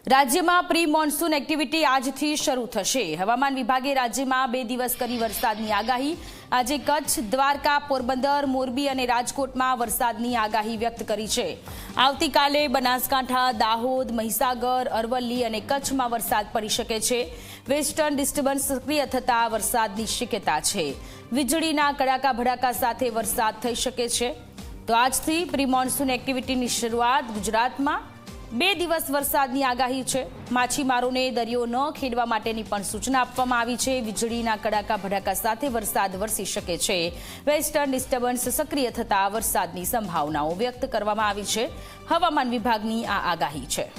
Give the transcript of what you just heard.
રાજ્યમાં pre monsoon activity આજથી શરૂ થશે। હવામાન વિભાગે રાજ્યમાં 2 દિવસ કરી વરસાદની આગાહી। આજે કચ્છ, દ્વારકા, પોરબંદર, મોરબી અને રાજકોટમાં વરસાદની આગાહી વ્યક્ત કરી છે। આવતીકાલે બનાસકાંઠા, દાહોદ, મહીસાગર, અરવલ્લી અને કચ્છમાં વરસાદ પડી શકે છે। વેસ્ટર્ન ડિસ્ટર્બન્સ સક્રિય થતા વરસાદની શક્યતા છે। વીજળીના કડાકા ભડાકા સાથે વરસાદ થઈ શકે છે। તો આજથી પ્રી મોન્સૂન એક્ટિવિટીની શરૂઆત ગુજરાતમાં 2 દિવસ વરસાદની આગાહી છે। માછીમારોને દરિયો ન ખેડવા માટેની પણ સૂચના આપવામાં આવી છે। વીજળીના કડાકા ભડાકા સાથે વરસાદ વરસી શકે છે। વેસ્ટર્ન ડિસ્ટર્બન્સ સક્રિય થતા વરસાદની સંભાવનાઓ વ્યક્ત કરવામાં આવી છે। હવામાન વિભાગની આ આગાહી છે।